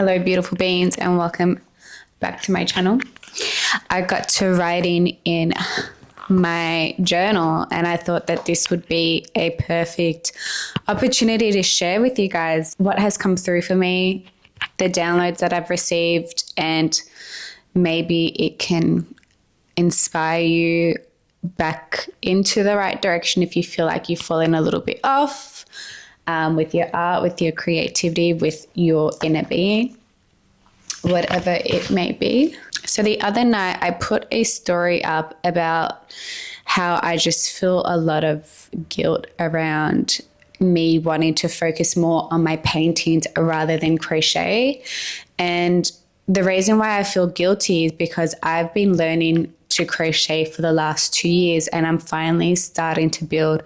Hello, beautiful beings, and welcome back to my channel. I got to writing in my journal, and I thought that this would be a perfect opportunity to share with you guys what has come through for me, the downloads that I've received, and maybe it can inspire you back into the right direction if you feel like you've fallen a little bit off with your art, with your creativity, with your inner being, whatever it may be. So the other night I put a story up about how I just feel a lot of guilt around me wanting to focus more on my paintings rather than crochet. And the reason why I feel guilty is because I've been learning to crochet for the last 2 years, and I'm finally starting to build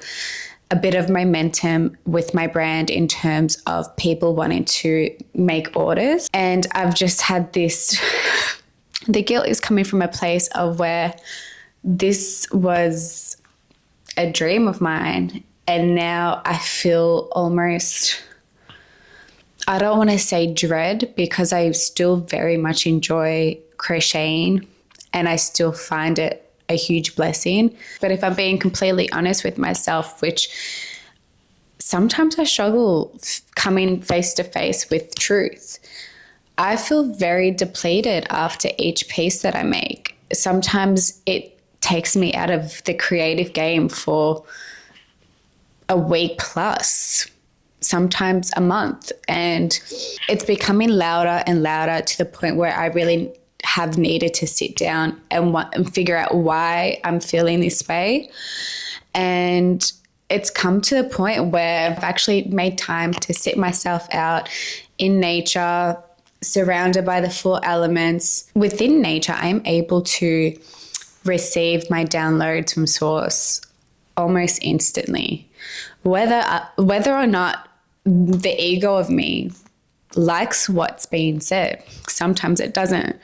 a bit of momentum with my brand in terms of people wanting to make orders. And I've just had this, the guilt is coming from a place of where this was a dream of mine. And now I feel almost, I don't want to say dread, because I still very much enjoy crocheting and I still find it a huge blessing. But if I'm being completely honest with myself, which sometimes I struggle coming face to face with truth, I feel very depleted after each piece that I make. Sometimes it takes me out of the creative game for a week plus, sometimes a month. And it's becoming louder and louder to the point where I really have needed to sit down and figure out why I'm feeling this way. And it's come to the point where I've actually made time to sit myself out in nature, surrounded by the 4 elements. Within nature, I am able to receive my downloads from source almost instantly. Whether or not the ego of me likes what's being said, sometimes it doesn't.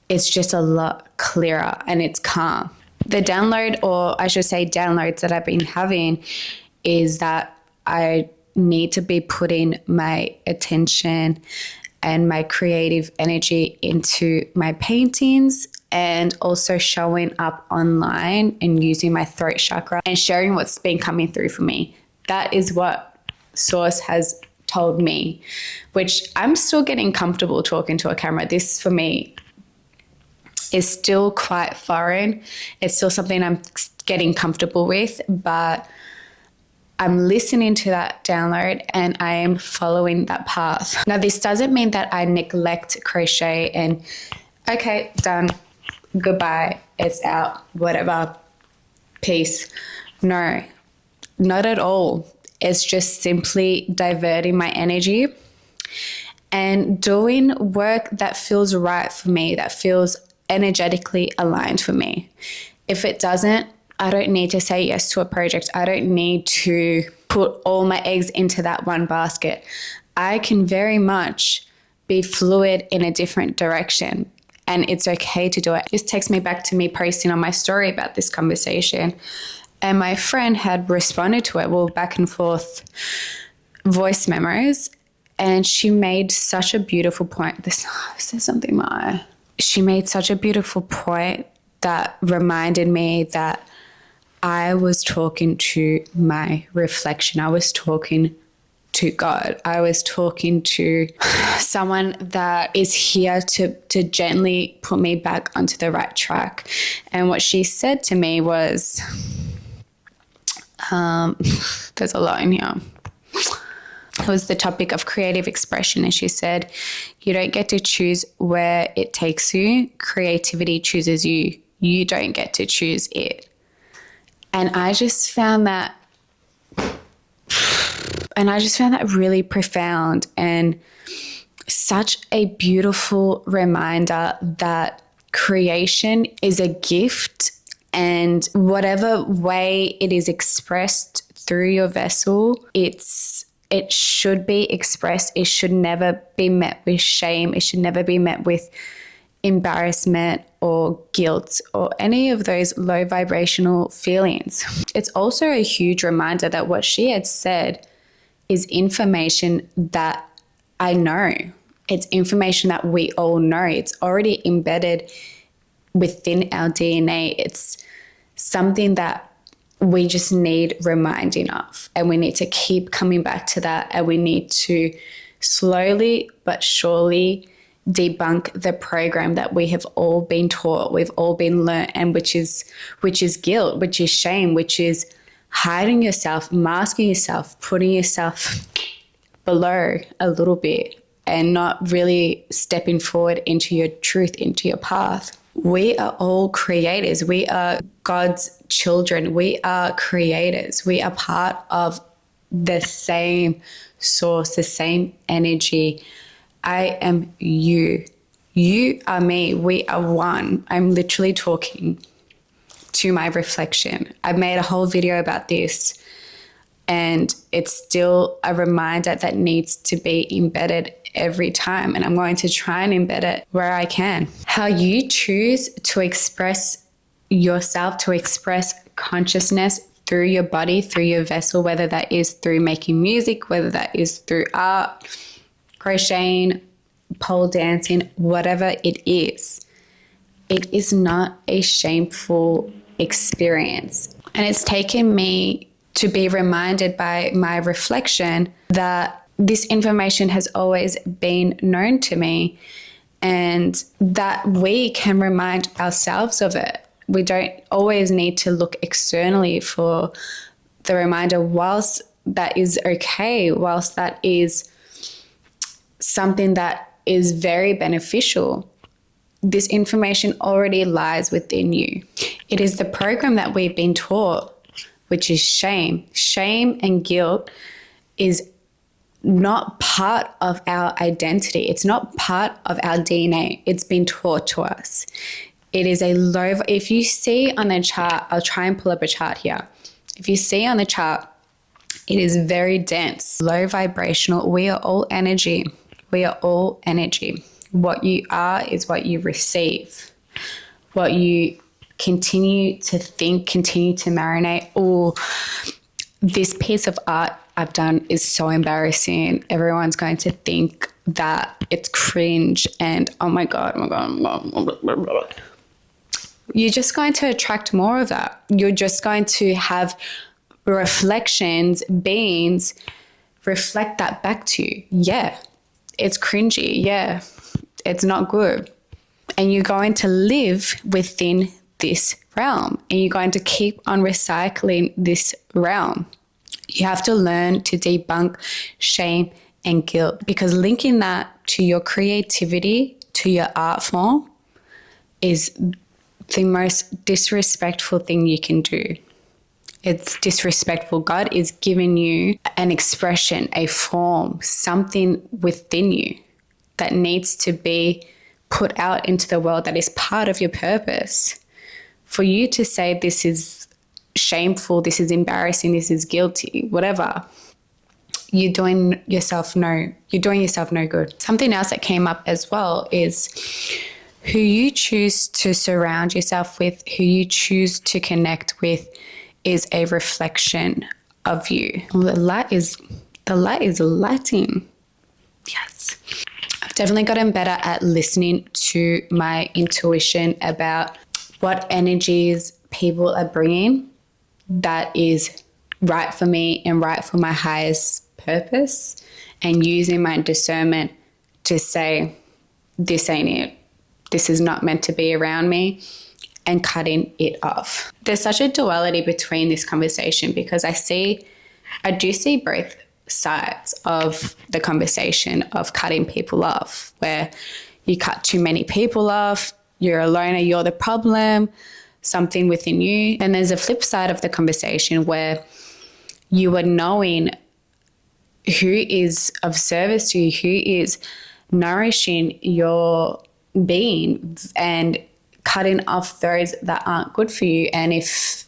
It's just a lot clearer and it's calm. The download, or I should say downloads that I've been having, is that I need to be putting my attention and my creative energy into my paintings, and also showing up online and using my throat chakra and sharing what's been coming through for me. That is what Source has told me, which I'm still getting comfortable talking to a camera. This for me is still quite foreign. It's still something I'm getting comfortable with, but I'm listening to that download and I am following that path. Now, this doesn't mean that I neglect crochet and okay, done, goodbye, it's out, whatever, peace. No, not at all. It's just simply diverting my energy and doing work that feels right for me, that feels energetically aligned for me. If it doesn't, I don't need to say yes to a project. I don't need to put all my eggs into that one basket. I can very much be fluid in a different direction, and it's okay to do it. This takes me back to me posting on my story about this conversation. And my friend had responded to it, well, back and forth voice memos. And she made such a beautiful point. There's something in my eye. She made such a beautiful point that reminded me that I was talking to my reflection. I was talking to God. I was talking to someone that is here to gently put me back onto the right track. And what she said to me was, there's a lot in here. It was the topic of creative expression. And she said, you don't get to choose where it takes you. Creativity chooses you. You don't get to choose it. And I just found that really profound and such a beautiful reminder that creation is a gift, and whatever way it is expressed through your vessel, it should be expressed. It should never be met with shame. It should never be met with embarrassment or guilt or any of those low vibrational feelings. It's also a huge reminder that what she had said is information that I know. It's information that we all know. It's already embedded within our DNA. It's something that we just need reminding of, and we need to keep coming back to that, and we need to slowly but surely debunk the program that we have all been taught, we've all been learnt, and which is guilt, which is shame, which is hiding yourself, masking yourself, putting yourself below a little bit, and not really stepping forward into your truth, into your path. We are all creators. We are God's children. We are creators. We are part of the same source, the same energy. I am you. You are me. We are one. I'm literally talking to my reflection. I've made a whole video about this, and it's still a reminder that needs to be embedded every time. And I'm going to try and embed it where I can. How you choose to express yourself, to express consciousness through your body, through your vessel, whether that is through making music, whether that is through art, crocheting, pole dancing, whatever it is not a shameful experience. And it's taken me to be reminded by my reflection that this information has always been known to me, and that we can remind ourselves of it. We don't always need to look externally for the reminder, whilst that is okay, whilst that is something that is very beneficial. This information already lies within you. It is the program that we've been taught, which is shame. Shame and guilt is not part of our identity. It's not part of our DNA. It's been taught to us. It is a low, if you see on the chart, I'll try and pull up a chart here. If you see on the chart, it is very dense, low vibrational. We are all energy. We are all energy. What you are is what you receive. What you continue to think, continue to marinate. Oh, this piece of art I've done is so embarrassing. Everyone's going to think that it's cringe and oh my God. You're just going to attract more of that. You're just going to have reflections, beings reflect that back to you. Yeah, it's cringy. Yeah, it's not good. And you're going to live within this realm, and you're going to keep on recycling this realm. You have to learn to debunk shame and guilt, because linking that to your creativity, to your art form, is the most disrespectful thing you can do. It's disrespectful. God is giving you an expression, a form, something within you that needs to be put out into the world, that is part of your purpose. For you to say this is shameful, this is embarrassing, this is guilty, whatever, you're doing yourself no good. Something else that came up as well is who you choose to surround yourself with, who you choose to connect with, is a reflection of you. The light is lighting. Yes. I've definitely gotten better at listening to my intuition about what energies people are bringing that is right for me and right for my highest purpose, and using my discernment to say, this ain't it. This is not meant to be around me, and cutting it off. There's such a duality between this conversation, because I do see both sides of the conversation of cutting people off, where you cut too many people off, you're a loner, you're the problem, something within you. And there's a flip side of the conversation where you are knowing who is of service to you, who is nourishing your being, and cutting off those that aren't good for you. And if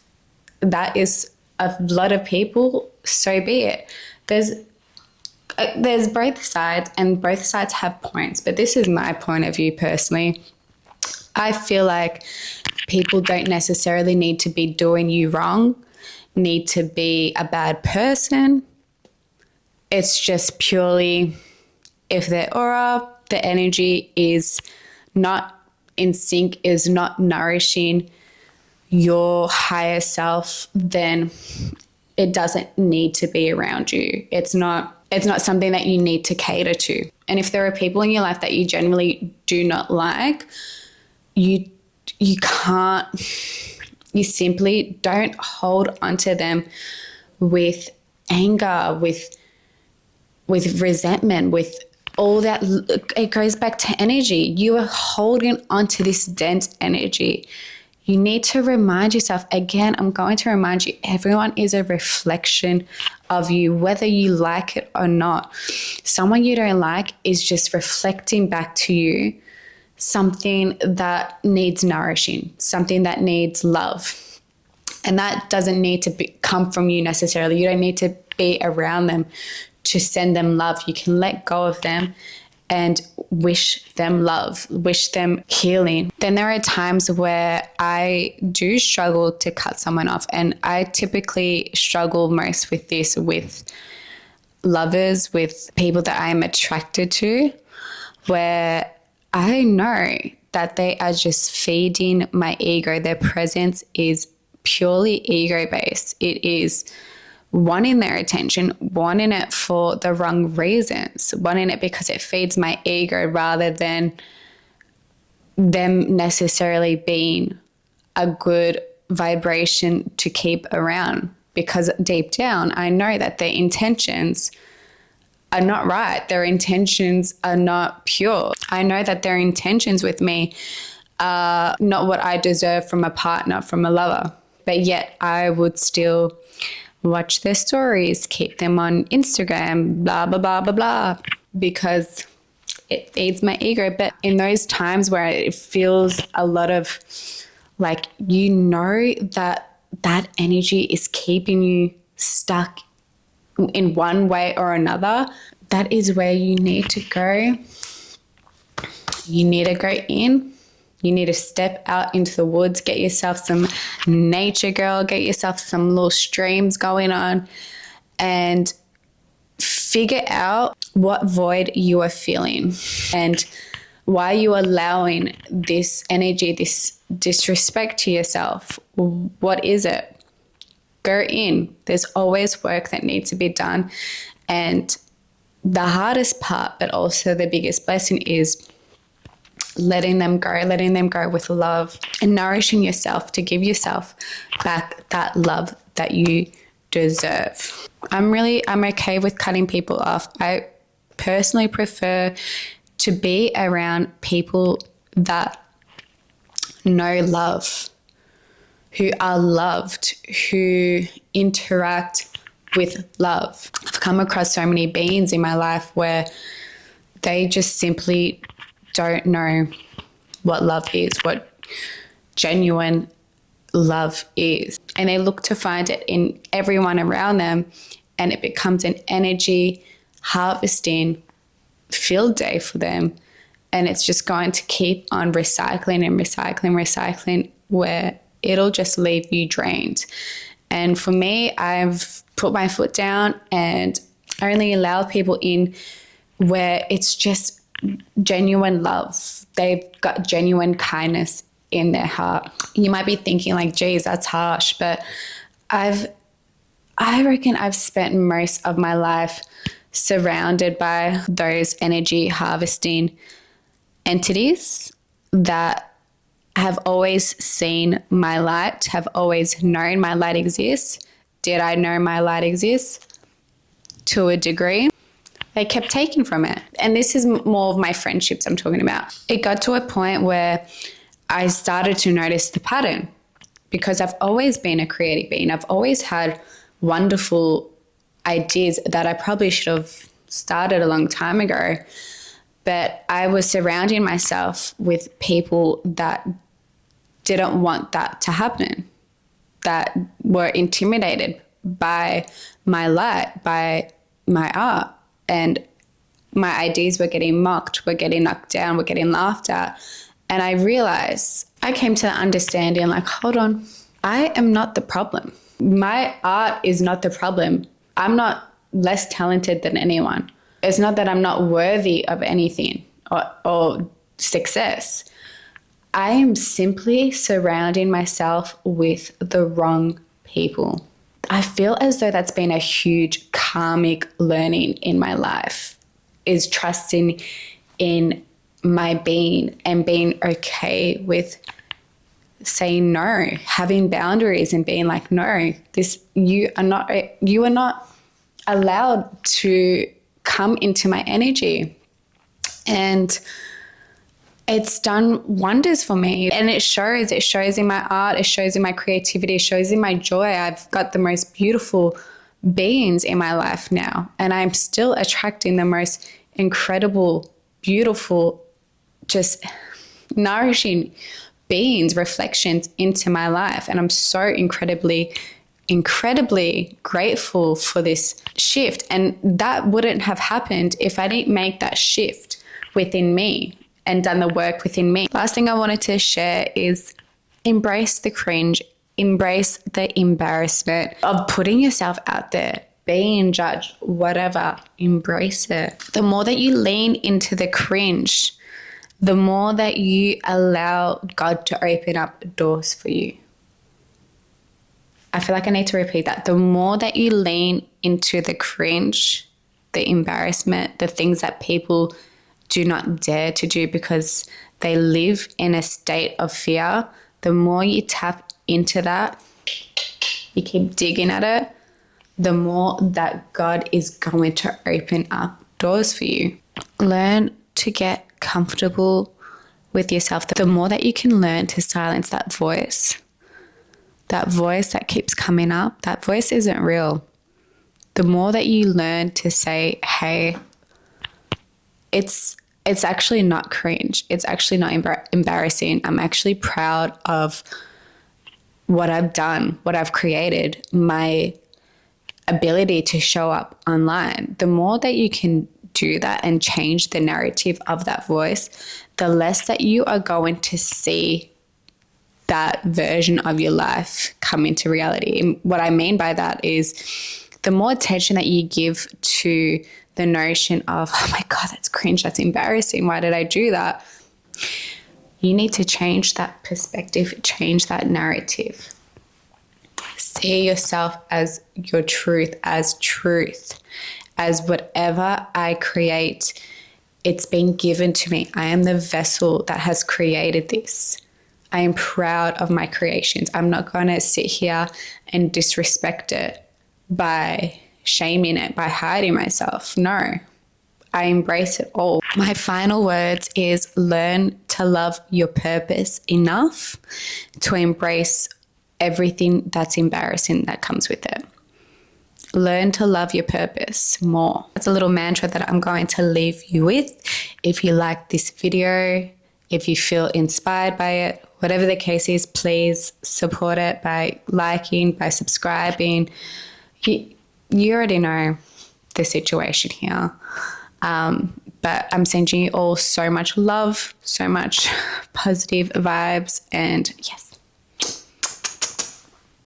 that is a lot of people, so be it. There's both sides, and both sides have points, but this is my point of view personally. I feel like people don't necessarily need to be doing you wrong, need to be a bad person. It's just purely if their aura, the energy is not in sync, is not nourishing your higher self, then it doesn't need to be around you. It's not something that you need to cater to. And if there are people in your life that you generally do not like, you can't, you simply don't hold onto them with anger, with resentment, with all that. It goes back to energy. You are holding onto this dense energy. You need to remind yourself, again, I'm going to remind you, everyone is a reflection of you, whether you like it or not. Someone you don't like is just reflecting back to you something that needs nourishing, something that needs love. And that doesn't need to come from you necessarily. You don't need to be around them to send them love. You can let go of them and wish them love, wish them healing. Then there are times where I do struggle to cut someone off, and I typically struggle most with this with lovers, with people that I'm attracted to, where I know that they are just feeding my ego. Their presence is purely ego-based. It is wanting their attention, wanting it for the wrong reasons, wanting it because it feeds my ego rather than them necessarily being a good vibration to keep around. Because deep down, I know that their intentions are not right. Their intentions are not pure. I know that their intentions with me are not what I deserve from a partner, from a lover. But yet I would still watch their stories, keep them on Instagram, blah, blah, blah, blah, blah, because it feeds my ego. But in those times where it feels a lot of like, you know, that energy is keeping you stuck in one way or another, that is where you need to go. You need to go in. You need to step out into the woods, get yourself some nature, girl, get yourself some little streams going on, and figure out what void you are feeling and why you are allowing this energy, this disrespect to yourself. What is it? Go in. There's always work that needs to be done. And the hardest part, but also the biggest blessing, is letting them go with love and nourishing yourself to give yourself back that love that you deserve. I'm okay with cutting people off. I personally prefer to be around people that know love, who are loved, who interact with love. I've come across so many beings in my life where they just simply don't know what love is, what genuine love is. And they look to find it in everyone around them, and it becomes an energy harvesting field day for them. And it's just going to keep on recycling and recycling, where it'll just leave you drained. And for me, I've put my foot down and only allow people in where it's just genuine love. They've got genuine kindness in their heart. You might be thinking like, geez, that's harsh, but I reckon I've spent most of my life surrounded by those energy harvesting entities that have always seen my light, have always known my light exists. Did I know my light exists? To a degree. They kept taking from it. And this is more of my friendships I'm talking about. It got to a point where I started to notice the pattern, because I've always been a creative being. I've always had wonderful ideas that I probably should have started a long time ago. But I was surrounding myself with people that didn't want that to happen, that were intimidated by my light, by my art. And my ideas were getting mocked, were getting knocked down, were getting laughed at. And I realized, I came to the understanding like, hold on, I am not the problem. My art is not the problem. I'm not less talented than anyone. It's not that I'm not worthy of anything or success. I am simply surrounding myself with the wrong people. I feel as though that's been a huge karmic learning in my life, is trusting in my being and being okay with saying no, having boundaries and being like, no, you are not allowed to come into my energy. And it's done wonders for me, and it shows in my art, it shows in my creativity, it shows in my joy. I've got the most beautiful beings in my life now, and I'm still attracting the most incredible, beautiful, just nourishing beings, reflections into my life. And I'm so incredibly grateful for this shift. And that wouldn't have happened if I didn't make that shift within me and done the work within me. Last thing I wanted to share is embrace the cringe, embrace the embarrassment of putting yourself out there, being judged, whatever, embrace it. The more that you lean into the cringe, the more that you allow God to open up doors for you. I feel like I need to repeat that. The more that you lean into the cringe, the embarrassment, the things that people do not dare to do because they live in a state of fear, the more you tap into that, you keep digging at it, the more that God is going to open up doors for you. Learn to get comfortable with yourself. The more that you can learn to silence that voice that keeps coming up, that voice isn't real. The more that you learn to say, hey, it's actually not cringe. It's actually not embarrassing. I'm actually proud of what I've done, what I've created, my ability to show up online. The more that you can do that and change the narrative of that voice, the less that you are going to see that version of your life come into reality. And what I mean by that is the more attention that you give to the notion of, oh my God, that's cringe, that's embarrassing, why did I do that? You need to change that perspective, change that narrative. See yourself as your truth, as whatever I create, it's been given to me. I am the vessel that has created this. I am proud of my creations. I'm not going to sit here and disrespect it by shaming it, by hiding myself. No, I embrace it all. My final words is learn to love your purpose enough to embrace everything that's embarrassing that comes with it. Learn to love your purpose more. That's a little mantra that I'm going to leave you with. If you like this video, if you feel inspired by it, whatever the case is, please support it by liking, by subscribing. You already know the situation here. But I'm sending you all so much love, so much positive vibes, and yes,